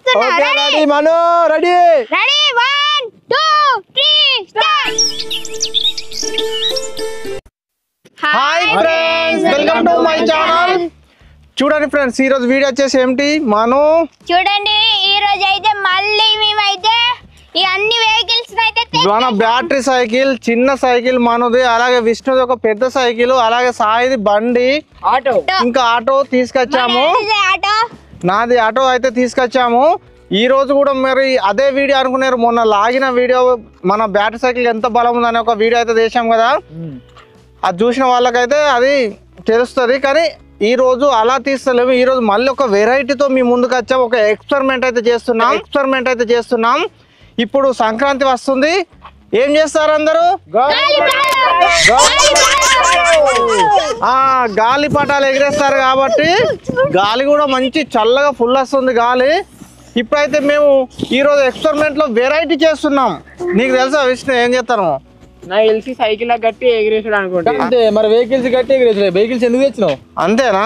ఎగరేస్తున్నా. Ready Manu ready. Ready 1 2 3 start. Hi friends, welcome to my channel. చూడండి friends, ఈ రోజు video వచ్చేసి ఏంటి మను చూడండి. ఈ రోజు అయితే మళ్ళీ మేమైతే ఈ అన్ని వెహికల్స్ అయితే మన బ్యాటరీ సైకిల్, చిన్న సైకిల్ మనది, అలాగే విష్ణుది ఒక పెద్ద సైకిల్, అలాగే సాయిది బండి, ఆటో, ఇంకా ఆటో తీసుకొచ్చాము. ఆటో నాది ఆటో అయితే తీసుకొచ్చాము. ఈ రోజు కూడా మరి అదే వీడియో అనుకున్నారు. మొన్న లాగిన వీడియో మన బ్యాటరీ సైకిల్ ఎంత బలం ఉందనే ఒక వీడియో అయితే చేసాం కదా, అది చూసిన వాళ్ళకైతే అది తెలుస్తుంది. కానీ ఈ రోజు అలా తీస్తలేము. ఈ రోజు మళ్ళీ ఒక వెరైటీతో మీ ముందుకు వచ్చాము. ఒక ఎక్స్పెరిమెంట్ అయితే చేస్తున్నాం. ఇప్పుడు సంక్రాంతి వస్తుంది. ఏం చేస్తారు అందరూ? గాలి పటాలు ఎగిరేస్తారు కాబట్టి గాలి కూడా మంచి చల్లగా ఫుల్ వస్తుంది గాలి. ఇప్పుడైతే మేము ఈరోజు ఎక్స్పెరిమెంట్ లో వెరైటీ చేస్తున్నాం. నీకు తెలుసా విష్ణు ఏం చేస్తాను? నాకు తెలిసి సైకిల్ గట్టి ఎగిరేసాడు అనుకుంటా. అంతే మరి, వెహికల్స్ గట్టి ఎగిరేసాడు. వెహికల్స్ ఎందుకు తెచ్చినావు? అంతేనా?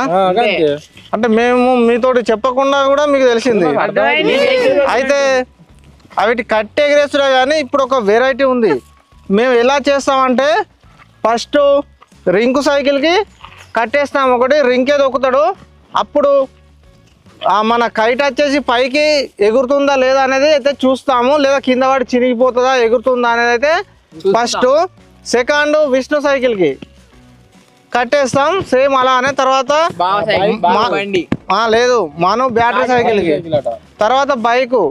అంటే మేము మీతోటి చెప్పకుండా కూడా మీకు తెలిసింది. అయితే అవిటి కట్టి ఎగిరేస్తున్నా కానీ ఇప్పుడు ఒక వెరైటీ ఉంది. మేము ఎలా చేస్తామంటే ఫస్ట్ రింకు సైకిల్కి కట్టేస్తాం, ఒకటి రింకే దొక్కుతాడు. అప్పుడు మన కైట్ వచ్చేసి పైకి ఎగురుతుందా లేదా అనేది అయితే చూస్తాము, లేదా కింద వాడి చినిగిపోతుందా ఎగురుతుందా అనేది అయితే ఫస్ట్. సెకండ్ విష్ణు సైకిల్కి కట్టేస్తాం సేమ్ అలానే. తర్వాత లేదు మనం బ్యాటరీ సైకిల్కి, తర్వాత బైకు,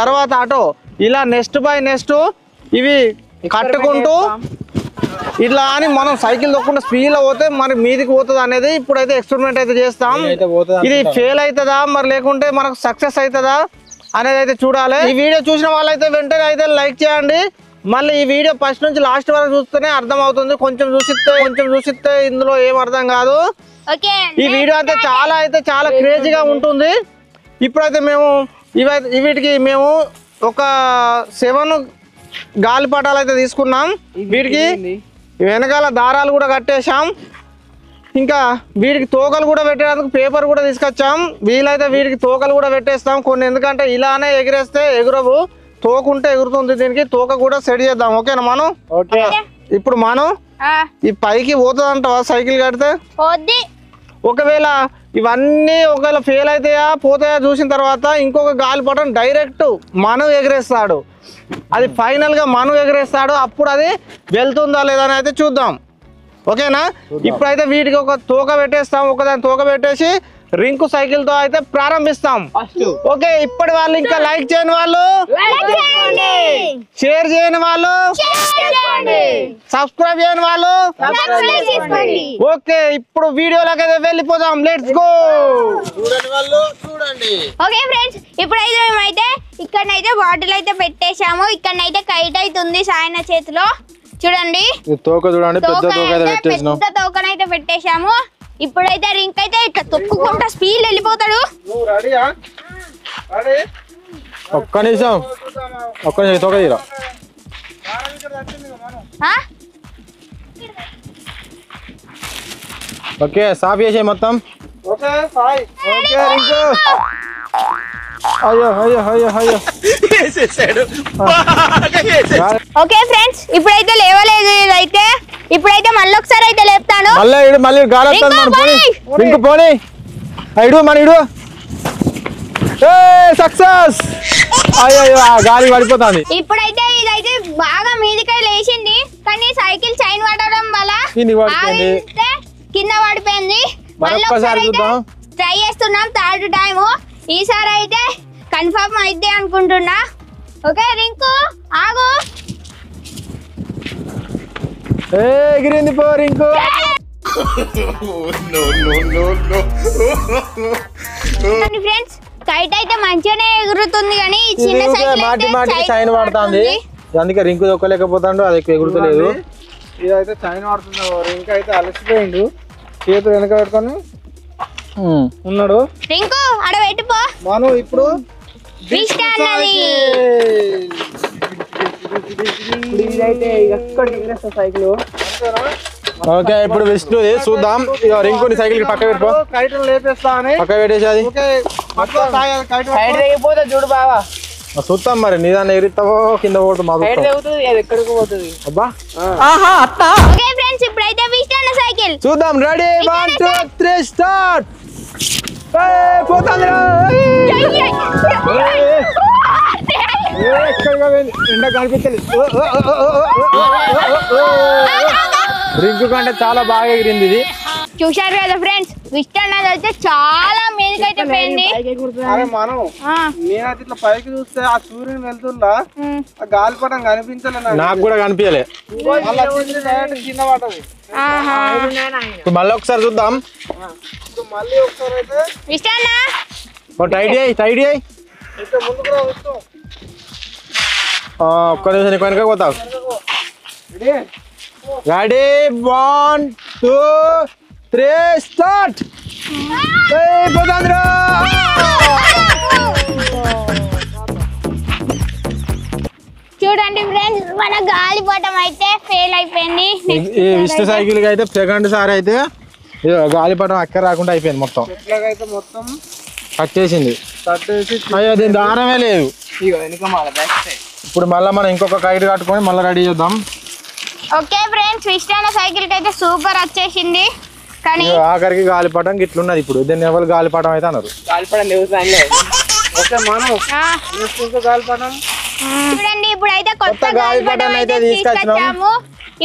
తర్వాత ఆటో, ఇలా నెక్స్ట్ బై నెక్స్ట్ ఇవి కట్టుకుంటూ ఇట్లా అని మనం సైకిల్ తొక్కుండా స్పీడ్లో పోతే మరి మీదికి పోతుంది అనేది ఇప్పుడైతే ఎక్స్పెరిమెంట్ అయితే చేస్తాం. ఇది ఫెయిల్ అవుతుందా మరి లేకుంటే మనకు సక్సెస్ అవుతుందా అనేది అయితే చూడాలి. ఈ వీడియో చూసిన వాళ్ళైతే వెంటనే అయితే లైక్ చేయండి. మళ్ళీ ఈ వీడియో ఫస్ట్ నుంచి లాస్ట్ వరకు చూస్తేనే అర్థం అవుతుంది. కొంచెం చూసిస్తే ఇందులో ఏం అర్థం కాదు. ఈ వీడియో అయితే చాలా క్రేజీగా ఉంటుంది. ఇప్పుడైతే మేము వీటికి మేము ఒక 7 గాలిపటాలు అయితే తీసుకున్నాం. వీటికి వెనకాల దారాలు కూడా కట్టేశాం. ఇంకా వీటికి తోకలు కూడా పెట్టేందుకు పేపర్ కూడా తీసుకొచ్చాం. వీలైతే వీటికి తోకలు కూడా పెట్టేస్తాం కొన్ని, ఎందుకంటే ఇలానే ఎగిరేస్తే ఎగురవు, తోకుంటే ఎగురుతుంది. దీనికి తోక కూడా సెట్ చేద్దాం. ఓకేనా మనం? ఓకే. ఇప్పుడు మనం ఈ పైకి పోతుంది అంటావా సైకిల్ కడితే? ఒకవేళ ఇవన్నీ ఒకవేళ ఫెయిల్ అవుతాయా పోతాయా చూసిన తర్వాత ఇంకొక గాలిపటం డైరెక్ట్ మనం ఎగిరేస్తాడు. అది ఫైనల్గా మనం ఎగిరేస్తాడు. అప్పుడు అది వెళ్తుందా లేదా అని అయితే చూద్దాం. ఓకేనా? ఇప్పుడైతే వీటికి ఒక తోక పెట్టేస్తాం. ఒకదాని తోక పెట్టేసి రింకు సైకిల్ తో అయితే ప్రారంభిస్తాం. ఓకే, ఇప్పటి వాళ్ళు ఇంకా లైక్ చేయని వాళ్ళు, షేర్ చేయని వాళ్ళు, సబ్స్క్రైబ్ చేయని వాళ్ళు, ఓకే ఇప్పుడు వీడియోలోకి అయితే వెళ్ళిపోదాం. Let's go. చూడండి వాళ్ళు చూడండి. ఓకే ఫ్రెండ్స్, ఇప్పుడైతే మేమైతే ఇక్కడనైతే బాటిల్ అయితే పెట్టేశాము. ఇక్కడనైతే కైట్ అయితే ఉంది సాయన చేతిలో. చూడండి తోక చూడండి, పెద్ద తోకనైతే పెట్టేశాము. ఇప్పుడైతే రింక్ అయితే ఇట్లా తొక్కుకుంటా స్పీడ్ వెళ్ళిపోతాడు. ఒక్క నిమిషం తోక తీరా. ఓకే, సాఫ్ చేసే మొత్తం. ఓకే రింకు. ఓకే ఫ్రెండ్స్, ఇప్పుడైతే లేవలేదు. ఇప్పుడైతే మళ్ళీ ఒకసారి అయితే లేపుతాను. మళ్ళీ గాలి రింకు పోనీ ఇడు మన ఇడు. సక్సెస్. అయ్యో గాలి పడిపోతుంది. ఇప్పుడైతే ఇదైతే బాగా మీదికై లేచింది, కానీ సైకిల్ చైన్ పడడం వల్ల కింద పడిపోయింది. మళ్ళీ ఒకసారి ట్రై చేస్తున్నాం, 3rd టైం. ఈసారి అయితే కన్ఫర్మ్ అయితే అనుకుంటున్నా. ఓకే రింకు ఆగు. ఎగిరింది పో రింకు. ఫ్రెండ్స్, కైట్ అయితే మంచిగానే ఎగురుతుంది, కానీ చిన్న మాటి చైన్ పడుతుంది, అందుకే రింకు దొక్కలేకపోతాడు. అది ఎగురుతలేదు. ఇదైతే చైన్ పడుతుంది. రింకు అయితే అలసిపోయిండు, చేతులు వెనక పెట్టుకొని ఉన్నాడు. రింకు అడ పెట్టిపో. మనం ఇప్పుడు ఇదైతే ఎక్కడికి ఎగిరేస్తా సైకిల్. ఓకే ఇప్పుడు విష్ణు చూద్దాం ఇక రింకుని సైకిల్ కి పక్క పెట్టుకో కైట్ లేపేస్తా అని పక్క పెట్టేసి అది సైడ్ తెగిపోతే చూడు బావా చూద్దాం మరి నీ దాన్ని ఎగిరిస్తావో కింద పోతుంది మా సైడ్ తెగుతుంది అది ఎక్కడికి పోతుంది అబ్బా ఓకే ఫ్రెండ్స్ ఇప్పుడైతే విష్ణు సైకిల్ చూద్దాం రెడీ 1 2 3 స్టార్ట్ పోతాంది ఎండ కనిపించలేదు రింకు కంటే చాలా బాగా ఎగిరింది ఇది చూశారు కదా ఫ్రెండ్స్ విష్ణు అన్నది అయితే చాలా మీదకైతే పోయింది అరే మనం నేనైతే ఇట్లా పైకి చూస్తే ఆ సూర్యుని వెళ్తుందా ఆ గాలిపటం కనిపించలే నాకు కూడా కనిపించలే కింద పడ్డది మళ్ళీ ఒకసారి చూద్దాం మళ్ళీ ఒకసారి అయితే విష్ణు అన్న టైట్ అయ్యి ముందుకు రా విష్ణు ఒక్క నిమిషం నీకు వెనక పోతావు రెడీ రెడీ 1 2 3 స్టార్ట్ పోతాంద్రా చూడండి ఫ్రెండ్స్ మన గాలిపటం అయితే ఫెయిల్ అయిపోయింది ఈ విష్ణు సైకిల్ కి అయితే సెకండ్ సారి అయితే గాలిపటం అక్కడ రాకుండా అయిపోయింది మొత్తం ఎట్లాగైతే మొత్తం కట్టేసింది తట్టేసి అయ్యో దీని దారమే లేదు ఇప్పుడు మళ్ళీ మనం ఇంకొక కైట్ కట్టుకొని మళ్ళీ రెడీ చేద్దాం ఓకే ఫ్రెండ్స్ విష్ణు సైకిల్ కి అయితే సూపర్ వచ్చేసింది కానీ ఇగో ఆఖరికి గాలిపటం ఇట్లున్నది ఇప్పుడు దీన్ని ఎవరు గాలిపటం అయితే అన్నారు కాలిపడం తెగుతుంది ఓకే మనం ఇంకో గాలిపటం చూడండి ఇప్పుడైతే కొత్త కొత్త గాలిపటం అయితే తీసుకొచ్చాము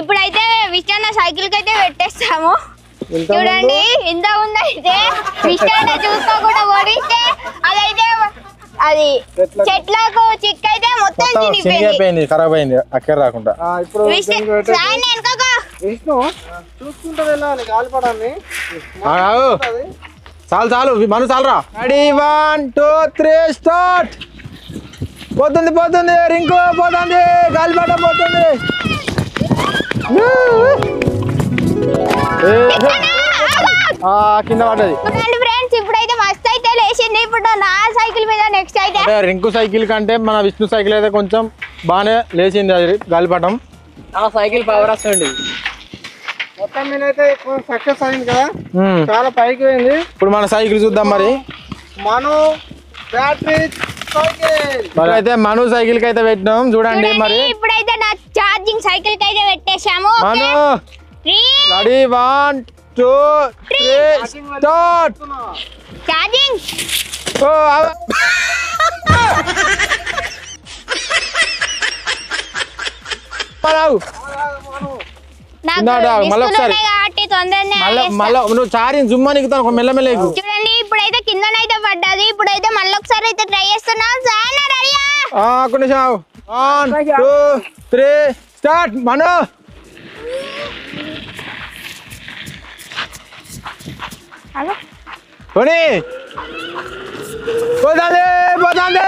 ఇప్పుడైతే విష్ణు సైకిల్ కి అయితే పెట్టేస్తాము చూడండి ఇంత ఉందైతే విష్ణు చూసుకోకుండా ఓడిస్తే అదైతే అది చెట్లకు చిక్ అయితే మొత్తం చినిగిపోయింది ఖరాబ్ అయింది అక్కడ రాకుండా ఇప్పుడు విష్ణు చూసుకుంటూ వెళ్ళాలి గాలిపటాన్ని చాలు చాలు మను చాలరా రెడీ 1 2 3 స్టార్ట్ పోతుంది పోతుంది రింకు పోతుంది గాలిపటం పోతుంది కింద పడ్డది ఫ్రెండ్స్ ఇప్పుడైతే మస్త్ అయితే లేచింది ఇప్పుడు నా సైకిల్ మీద నెక్స్ట్ అయితే రింకు సైకిల్ కంటే మన విష్ణు సైకిల్ అయితే కొంచెం బాగానే లేచింది అది గాలిపటం ఆ సైకిల్ పవర్ వస్తుంది మొత్తం నేనైతే సక్సెస్ అయింది కదా చాలా పైకి పోయింది ఇప్పుడు మన సైకిల్ చూద్దాం మరి మనం బ్యాటరీ సైకిల్ మరి అయితే మను సైకిల్ కి అయితే పెట్టినాం చూడండి మరి ఇప్పుడైతే నా ఛార్జింగ్ సైకిల్ కి అయితే పెట్టేశాము మను రెడీ 1 2 3 స్టార్ట్ ఛార్జింగ్ నువ్వు చార్జింగ్ జుమ్మా నీకుతాను ఒక మెల్లమెల్ల చూడండి ఇప్పుడైతే కిందనైతే పడ్డది ఇప్పుడైతే మళ్ళీ ఒకసారి అయితే ట్రై చేస్తున్నాం కొన్ని 1 2 3 స్టార్ట్ మను పోనీ పోతాంది పోతాంది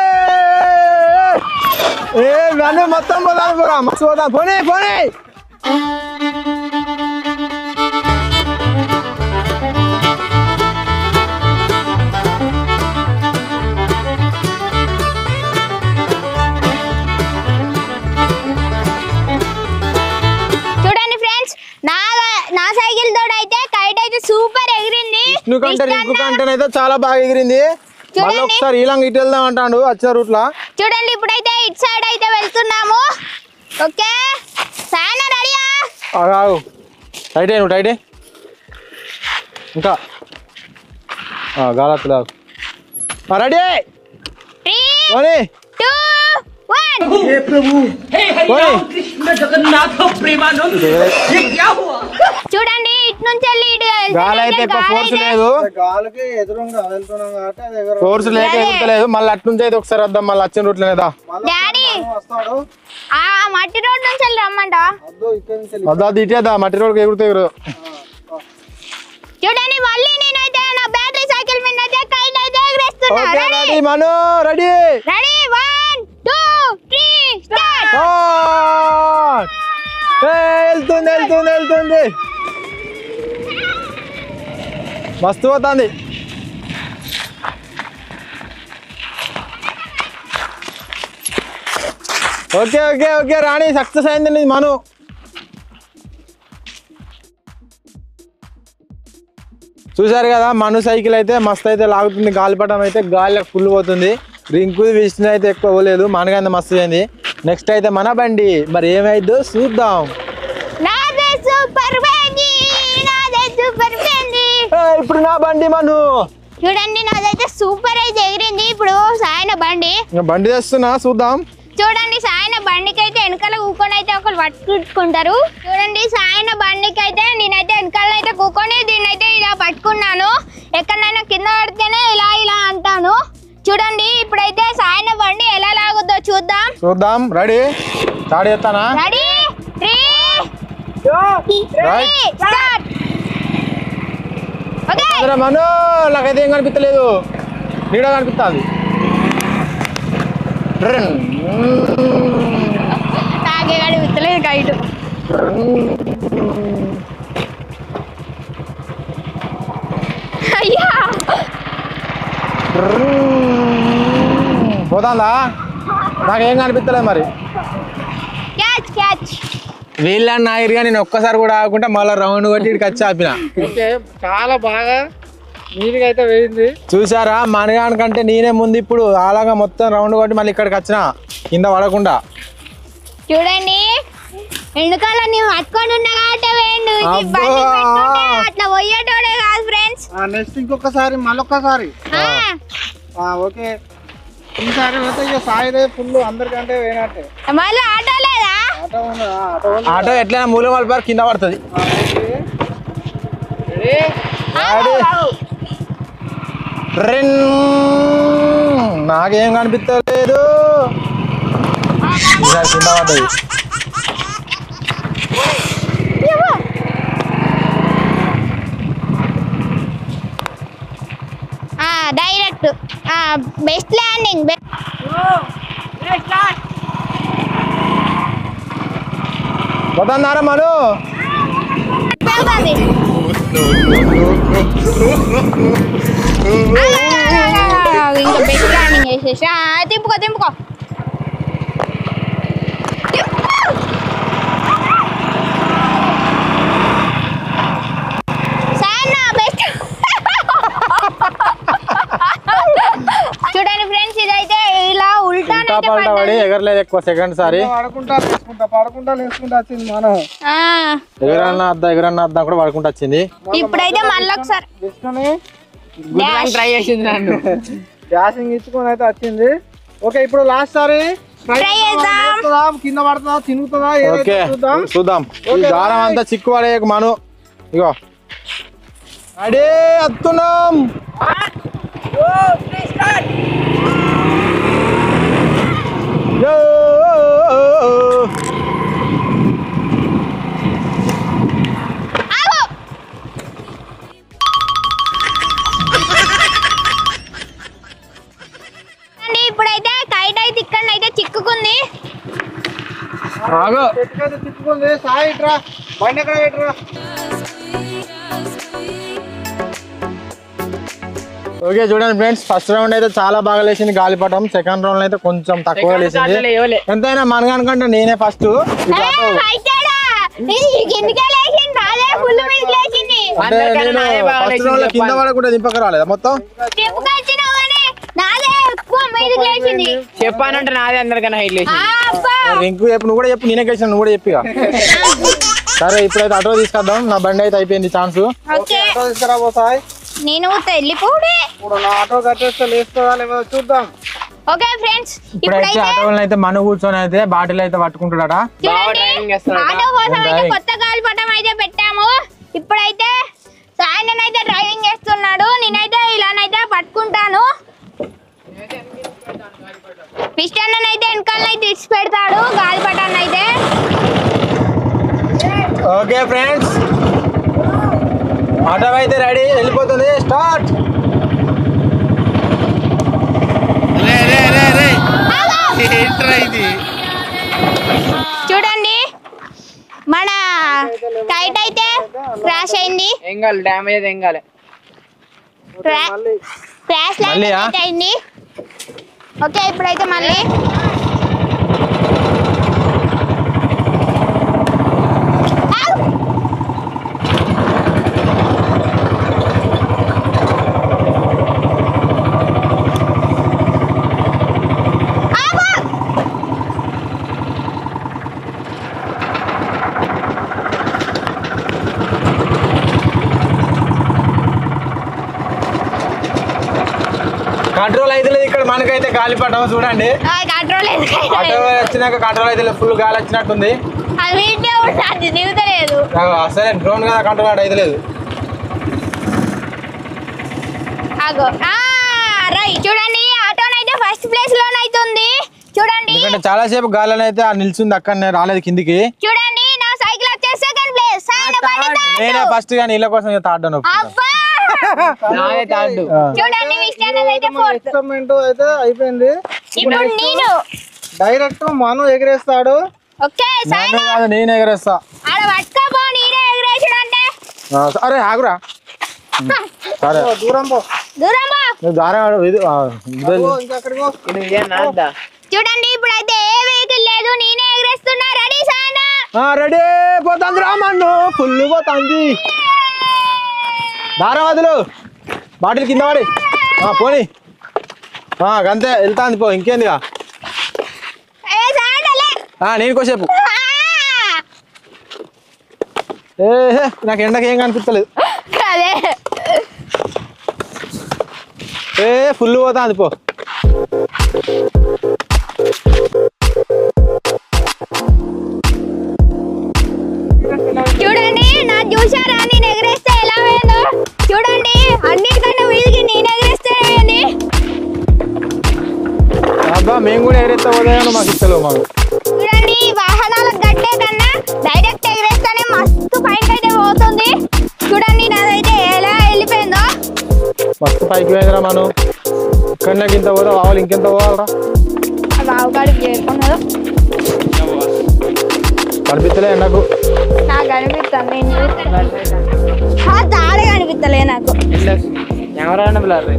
నన్ను మొత్తం పోతాను పోరా మస్తు పోతాను పోనీ పోనీ చూడండి ఫ్రెండ్స్ నా సైకిల్ తోడు అయితే కైట్ అయితే సూపర్ ఎగిరింది రింకు కంటే చాలా బాగా ఎగిరింది మళ్ళీ ఒకసారి ఈలంగా ఇటు వెళ్దాం అంటాడు వచ్చే రూట్ లా చూడండి ఇప్పుడైతే ఇటు సైడ్ అయితే వెళ్తున్నాము ఓకే సానా రెడీయా ఆగు టైట్ నువ్వు టైట్ ఇంకా గాలత్తులు రెడీ 3 2 1 हे प्रभु हे हरिराम कृष्ण जगन्नाथ प्रेमानंद ये क्या हुआ చూడండి ఇటు నుంచి వెళ్ళి ఇటు గాలి అయితే ఎక్కువ ఫోర్స్ లేదు గాలికి ఎదురుగా వెళ్తున్నాం కాబట్టి అది ఎగర ఫోర్స్ లేక ఎగురలేదు మళ్ళీ అటు నుంచి అయితే ఒకసారి వద్దాం మళ్ళీ వచ్చిన రూట్ లేదా డాడీ వస్తాడు ఆ మట్టి రోడ్ నుంచి వెళ్ళి రమ్మంట అద్దు ఇక్కడ నుంచి వద్దా ఇటేదా మట్టి రోడ్కి ఎగురుతా ఎగురు చూడండి మళ్ళీ నేనైతే నా బ్యాటరీ సైకిల్ మీద అయితే కైట్ అయితే ఎగరేస్తున్నా ready Manu ready ready 1 2 3 start వెళ్తుంది వెళ్తుంది వెళ్తుంది మస్తు పోతుంది ఓకే ఓకే ఓకే రాణి సక్సెస్ అయింది మను చూసారు కదా మను సైకిల్ అయితే మస్తు అయితే లాగుతుంది, గాలిపటం అయితే గాలి ఫుల్ పోతుంది. రింకు విష్ణు అయితే ఎక్కువ పోలేదు, మనకంత మస్తు అయింది. నెక్స్ట్ అయితే మన బండి మరి ఏమైందో చూద్దాం. ఇప్పుడు నా బండి మను చూడండి, నాదైతే సూపర్ అయితే ఎగిరింది. ఇప్పుడు సాయన బండి తెస్తున్నా చూద్దాం. చూడండి, సాయన బండికి అయితే వెనకాల కూకొని అయితే ఒకరు పట్టుకుంటారు. చూడండి, సాయన బండికి అయితే నేనైతే వెనకాల అయితే కూకొని దీన్ని అయితే ఇలా పట్టుకున్నాను. ఎక్కడైనా కింద పడితేనే ఇలా ఇలా అంటాను. చూడండి, ఇప్పుడైతే సాయన బండి ఎలా లాగుద్దో చూద్దాం. రెడీ స్టార్ట్ చేస్తానా? Ready start. ఓకే మను నాకైతే ఏం కనిపించలేదు, నీడ కనిపిస్తుంది. నాకేగాడు విత్తలేదు కైటు. అయ్యా పోతాందా? నాకేం కనిపించలేదు మరి. క్యాచ్ వీళ్ళని నాయరుగా నేను ఒక్కసారి కూడా ఆగకుండా మళ్ళీ రౌండ్ కొట్టి ఇక్కడికి వచ్చి ఆపిన. చాలా బాగా నీట్గా అయితే వేయింది. చూసారా, మనగానికంటే నేనే ముందు ఇప్పుడు అలాగా మొత్తం రౌండ్ కొట్టి మళ్ళీ ఇక్కడికి వచ్చిన కింద పడకుండా. చూడండి, వెనుకాల నీవు పట్టుకొని ఉన్నా కాబట్టి వేయండు. అట్లా పోయేటోడే కాదు ఫ్రెండ్స్. నెక్స్ట్ ఇంకొకసారి మళ్ళొక్కసారి. ఓకే, ఈసారి ఇక సాయిదే ఫుల్ అందరికంటే వేయనట్టే. మళ్ళీ ఆటో లేదా? ఆటో ఎట్లయినా మూల మలిపారు కింద పడుతుంది. నాకేం కనిపించలేదు, కింద పడ్డది. Direct best landing. పోతున్నారా మను? ఇంకా బెస్ట్ ల్యాండింగ్ వేసేసి తిప్పుకో చూడండి ఫ్రెండ్స్, ఇదైతే ఇలా ఉల్టా పడి ఎగరలేదు ఎక్కువ సెకండ్ సారి. పడుకుంటా వచ్చింది మనం. ఎగరన్నా అద్దా కూడా పడుకుంటా వచ్చింది. ఇప్పుడైతే మళ్ళీ ఒకసారి ట్రై చేసింది నన్ను. గ్యాసింగ్ ఇచ్చుకొని అయితే వచ్చింది. ఓకే, ఇప్పుడు లాస్ట్ సారి ట్రై చేద్దాం. కింద పడుతుందా తిరుగుతుందా ఓకే చూద్దాం. ఈ దారం అంతా చిక్కు పడేయకు మను. ఇగో అడే అత్తున్నాం. ఇప్పుడైతే కైట్ అయితే ఇక్కడ అయితే చిక్కుకుంది. చిక్కుకుంది. సాయి ఇట్రా, బండి ఎక్కడ పెట్టరా. ఓకే చూడండి ఫ్రెండ్స్, ఫస్ట్ రౌండ్ అయితే చాలా బాగా లేచింది గాలిపటం. సెకండ్ రౌండ్ అయితే కొంచెం తక్కువ లేచింది. ఎంతైనా మనగానికంటే నేనే ఫస్ట్. ఫస్ట్ రౌండ్ లో కింద పడకుండా దింపక రాలేదా మొత్తం? చెప్పానంటే నాదే అందరికన్నా హైట్ లేచి. రింకు చెప్పు, నువ్వు కూడా చెప్పు. నేనే కలిసి నువ్వు కూడా చెప్పిగా. సరే ఇప్పుడైతే ఆటో తీసుకొద్దాం. నా బండి అయితే అయిపోయింది ఛాన్స్. తీసుకురాబో సాయి. నేను వెళ్ళిపోడే. ఇప్పుడు నా ఆటో కట్టేస్తే లేస్తుందా లేదో చూద్దాం. ఓకే ఫ్రెండ్స్, ఇప్పుడైతే ఆటోలో అయితే మను కూర్చొని అయితే బాటిల్ అయితే పట్టుకుంటాడట. ఆటో కోసం అయితే కొత్త గాలిపటం అయితే పెట్టాము. ఇప్పుడైతే సాయన అయితే డ్రైవింగ్ చేస్తున్నాడు. నేనైతే ఇలానైతే పట్టుకుంటాను. పిస్టన్ అయితే వెనకాలనైతే ఇచ్చి పెడతాడు గాలిపటాన్ని అయితే. ఓకే ఫ్రెండ్స్, ఆటో అయితే రెడీ, వెళ్ళిపోతుంది. స్టార్ట్. చూడండి, మన కైట్ అయితే క్రాష్ అయింది. ఏం కాదు, డ్యామేజ్ అయితే ఏం కాలే. క్రాష్ లైట్ అయింది. ఓకే, ఇప్పుడైతే మళ్ళీ కంట్రోల్ అయితే లేదు ఇక్కడ మనకైతే గాలిపటం చూడండి. కంట్రోల్ ఆటో వచ్చినాక కంట్రోల్ అయితే లేదు, ఫుల్ గాలి వచ్చినట్టుంది. దిగుతలేదు. అసలే డ్రోన్ కదా కంట్రోల్ అయితే లేదు. చూడండి ఆటోనైతే ఫస్ట్ ప్లేస్ లోనైతుంది చూడండి. ఎందుకంటే చాలా సేపు గాలి అయితే నిల్చుంది అక్కడ రాలేదు కిందికి. చూడండి నా సైకిల్ వచ్చే సెకండ్ ప్లేస్. నేనే ఫస్ట్ గా నీళ్ళ కోసం తాడ్డాను. చూడండి విష్ణు అయితే ఫోర్త్. ఎక్స్పెరిమెంట్ అయితే అయిపోయింది. ఇప్పుడు నేను డైరెక్ట్ మను ఎగిరేస్తాడు. ఓకే సైన్ కాదు నేను ఎగరేస్తా. ఆడ పట్టుకోపో నేనే ఎగరేసాడు అంటే. అరే ఆగురా. సరే దూరం పో. దూరం పో. నువ్వు దారం ఇంకా అక్కడికి పో. చూడండి ఇప్పుడైతే ఏ వెహికల్ లేదు, నేనే ఎగరేస్తున్నా. రెడీ సైనా? రెడీ. పోతాంది రామన్ను, ఫుల్ పోతాంది. దారం వదులు, బాటిల్ కింద పడి పోనీ. అంతే వెళ్తాంది పో, ఇంకేందిగా. ఏ సైనా లే. నేను కోసేపు. నాకు ఎండకి ఏం కనిపించలేదు. అదే ఫుల్ పోతాంది పో. చూడండి నా చూసారా నేను ఎగరేస్తే ఎలా పోయిందో. చూడండి అన్నిటికన్నా వీధికి నేను ఎగరేస్తే అబ్బా మేము కూడా ఎగరేస్తా పోదాను, మాకు ఇస్తలేవు మాకు. చూడండి వాహనాలకు గట్టే కన్నా డైరెక్ట్ ఎగరేస్తేనే మస్తు పైకి అయితే పోతుంది. చూడండి నాదైతే ఎలా వెళ్ళిపోయిందో. మస్తు పైకి పోయిందిరా మనం. ఇక్కడ నాకు ఇంత పోదా కావాలి, ఇంకెంత పోవాలరా. బావుగాడికి చేరుకున్నదో కనిపించలే నాకు. నాకు కనిపిస్తాను, నేను తాడే కనిపిస్తలే నాకు. Camera blur.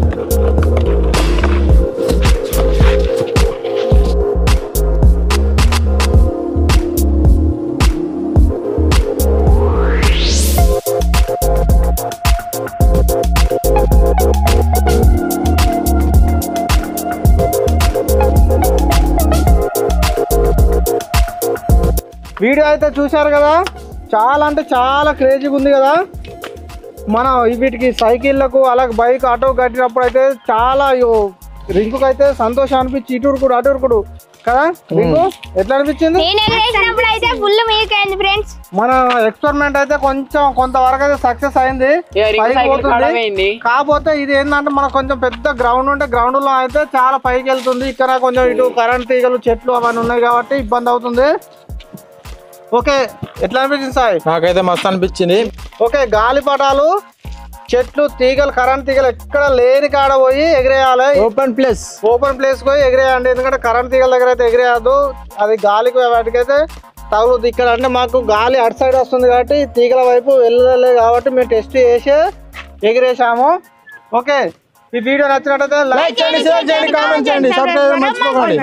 వీడియో అయితే చూశారు కదా, చాలా అంటే చాలా క్రేజీగా ఉంది కదా. మనం వీటికి సైకిళ్ళకు అలాగే బైక్ ఆటో కట్టినప్పుడు అయితే చాలా రింకుకు అయితే సంతోషం అనిపించి ఇటురుకుడు అటురుకుడు కదా. రింకు ఎట్లా అనిపించింది? మన ఎక్స్పెరిమెంట్ అయితే కొంతవరకు అయితే సక్సెస్ అయింది, పైకి పోతుంది. కాకపోతే ఇది ఏంటంటే మనకు కొంచెం పెద్ద గ్రౌండ్ ఉంటే గ్రౌండ్ లో అయితే చాలా పైకి వెళ్తుంది. ఇక్కడ కొంచెం ఇటు కరెంట్ తీగలు చెట్లు అవన్నీ ఉన్నాయి కాబట్టి ఇబ్బంది అవుతుంది. ఓకే ఎట్లా అనిపించింది సాయి? నాకైతే మస్తు అనిపించింది. ఓకే గాలిపటాలు, చెట్లు, తీగలు, కరెంట్ తీగలు ఎక్కడ లేని కాడ పోయి ఎగిరేయాలి. ఓపెన్ ప్లేస్ పోయి ఎగిరేయండి. ఎందుకంటే కరెంట్ తీగల దగ్గర అయితే ఎగిరేయద్దు, అది గాలికి వాటికైతే తగులుతుంది. ఇక్కడ అంటే మాకు గాలి అటు సైడ్ వస్తుంది కాబట్టి తీగల వైపు వెళ్ళలేదు కాబట్టి మేము టెస్ట్ చేసి ఎగిరేసాము. ఓకే ఈ వీడియో నచ్చినట్టయితే లైక్ చేయండి, షేర్ చేయండి, కామెంట్ చేయండి, సబ్స్క్రైబ్ మర్చిపోకండి.